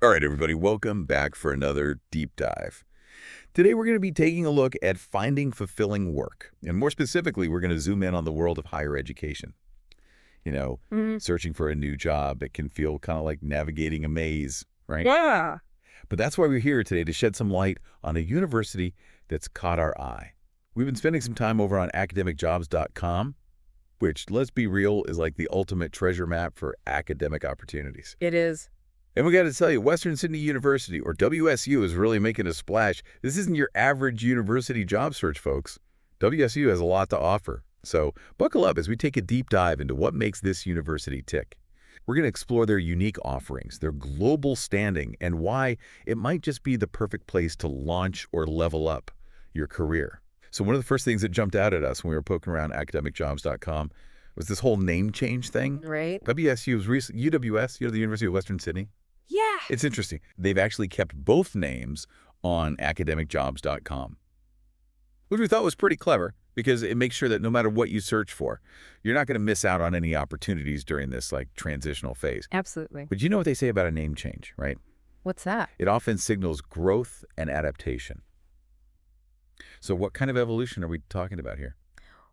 All right, everybody, welcome back for another deep dive. Today, we're going to be taking a look at finding fulfilling work. And more specifically, we're going to zoom in on the world of higher education. Searching for a new job, it can feel kind of like navigating a maze, right? Yeah. But that's why we're here today, to shed some light on a university that's caught our eye. We've been spending some time over on academicjobs.com, which, let's be real, is like the ultimate treasure map for academic opportunities. It is. And we got to tell you, Western Sydney University, or WSU, is really making a splash. This isn't your average university job search, folks. WSU has a lot to offer. So buckle up as we take a deep dive into what makes this university tick. We're going to explore their unique offerings, their global standing, and why it might just be the perfect place to launch or level up your career. So one of the first things that jumped out at us when we were poking around academicjobs.com was this whole name change thing. Right. WSU was UWS, the University of Western Sydney. Yeah. It's interesting. They've actually kept both names on academicjobs.com, which we thought was pretty clever because it makes sure that no matter what you search for, you're not going to miss out on any opportunities during this transitional phase. Absolutely. But you know what they say about a name change, right? What's that? It often signals growth and adaptation. So what kind of evolution are we talking about here?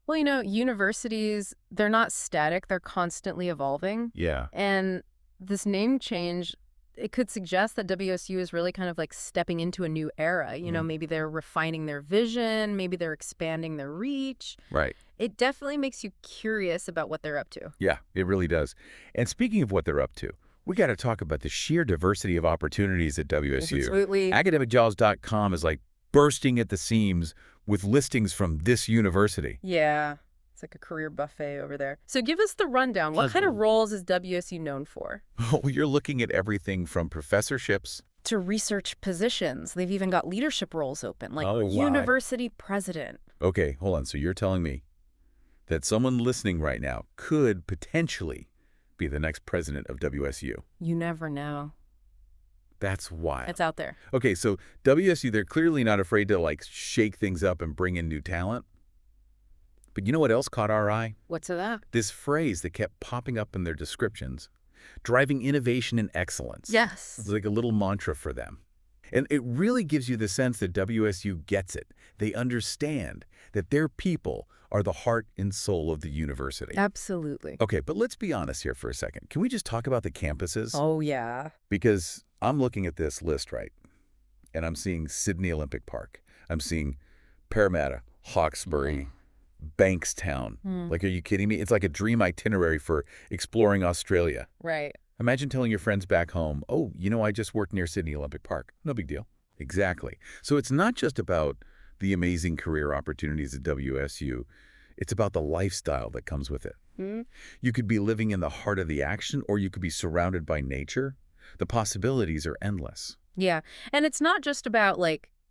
Well, universities, they're not static. They're constantly evolving. Yeah. And this name change, it could suggest that WSU is really kind of like stepping into a new era. Maybe they're refining their vision. Maybe they're expanding their reach. Right. It definitely makes you curious about what they're up to. Yeah, it really does. And speaking of what they're up to, we got to talk about the sheer diversity of opportunities at WSU. Absolutely. Academicjobs.com is like bursting at the seams with listings from this university. Yeah. It's like a career buffet over there. So give us the rundown. What kind of roles is WSU known for? Oh, you're looking at everything from professorships to research positions. They've even got leadership roles open, like wow. university president. Okay, hold on. So you're telling me that someone listening right now could potentially be the next president of WSU? You never know. That's wild. It's out there. Okay, so WSU, they're clearly not afraid to shake things up and bring in new talent. But you know what else caught our eye? What's that? This phrase that kept popping up in their descriptions, driving innovation and excellence. Yes. It's like a little mantra for them. And it really gives you the sense that WSU gets it. They understand that their people are the heart and soul of the university. Absolutely. Okay, but let's be honest here for a second. Can we just talk about the campuses? Oh, yeah. Because I'm looking at this list, right? And I'm seeing Sydney Olympic Park. I'm seeing Parramatta, Hawkesbury, Bankstown. Are you kidding me? It's like a dream itinerary for exploring Australia. Right. Imagine telling your friends back home, oh, I just worked near Sydney Olympic Park. No big deal. Exactly. So it's not just about the amazing career opportunities at WSU. It's about the lifestyle that comes with it. You could be living in the heart of the action, or you could be surrounded by nature. The possibilities are endless. Yeah. And it's not just about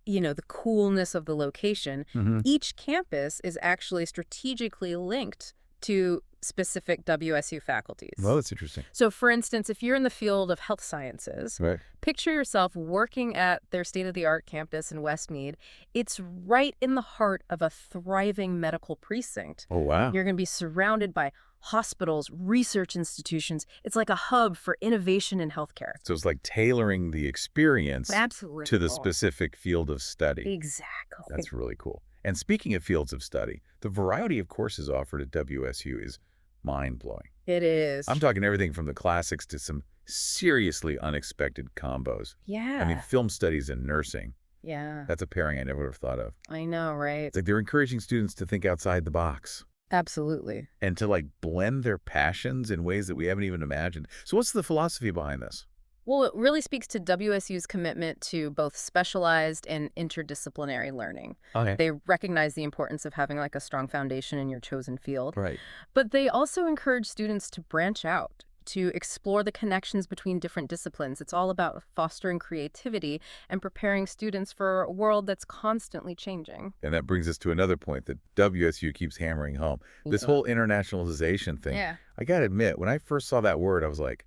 the coolness of the location. Each campus is actually strategically linked to specific WSU faculties. Well, that's interesting. So, for instance, if you're in the field of health sciences, Right. Picture yourself working at their state-of-the-art campus in Westmead. It's right in the heart of a thriving medical precinct. Oh, wow. You're going to be surrounded by hospitals, research institutions. It's like a hub for innovation in healthcare. So it's like tailoring the experience Absolutely. to the specific field of study. Exactly. That's really cool. And speaking of fields of study, the variety of courses offered at WSU is mind-blowing. It is. I'm talking everything from the classics to some seriously unexpected combos. Yeah. I mean, film studies and nursing. Yeah. That's a pairing I never would have thought of. I know, right? It's like they're encouraging students to think outside the box. Absolutely. And to blend their passions in ways that we haven't even imagined. So what's the philosophy behind this? Well, it really speaks to WSU's commitment to both specialized and interdisciplinary learning. Okay. They recognize the importance of having a strong foundation in your chosen field. Right. But they also encourage students to branch out, to explore the connections between different disciplines. It's all about fostering creativity and preparing students for a world that's constantly changing. And that brings us to another point that WSU keeps hammering home. This whole internationalization thing. Yeah. I got to admit, when I first saw that word, I was like,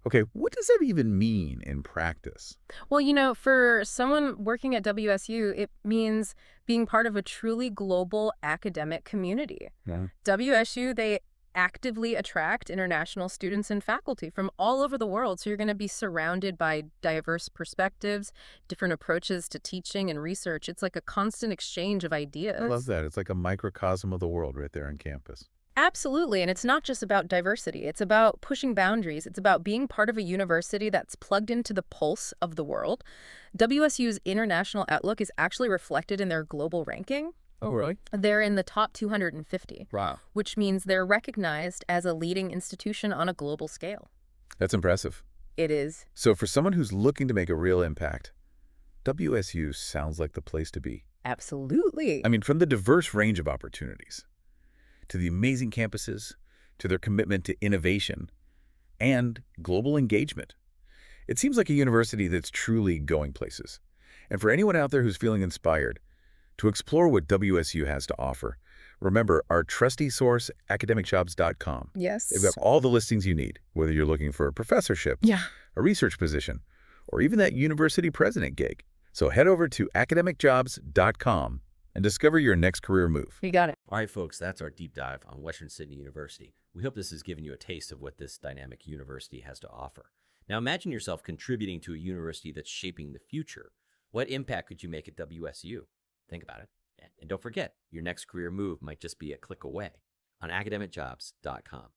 okay, what does that even mean in practice? Well, for someone working at WSU, it means being part of a truly global academic community. Yeah. WSU, they actively attract international students and faculty from all over the world. So you're going to be surrounded by diverse perspectives, different approaches to teaching and research. It's like a constant exchange of ideas. I love that. It's like a microcosm of the world right there on campus. Absolutely. And it's not just about diversity. It's about pushing boundaries. It's about being part of a university that's plugged into the pulse of the world. WSU's international outlook is actually reflected in their global ranking. Oh, really? They're in the top 250, Wow. which means they're recognized as a leading institution on a global scale. That's impressive. It is. So for someone who's looking to make a real impact, WSU sounds like the place to be. Absolutely. I mean, from the diverse range of opportunities, to the amazing campuses, to their commitment to innovation and global engagement. It seems like a university that's truly going places. And for anyone out there who's feeling inspired to explore what WSU has to offer, remember our trusty source, academicjobs.com. Yes. They've got all the listings you need, whether you're looking for a professorship, Yeah. a research position, or even that university president gig. So head over to academicjobs.com and discover your next career move. You got it. All right, folks, that's our deep dive on Western Sydney University. We hope this has given you a taste of what this dynamic university has to offer. Now imagine yourself contributing to a university that's shaping the future. What impact could you make at WSU? Think about it. And don't forget, your next career move might just be a click away on academicjobs.com.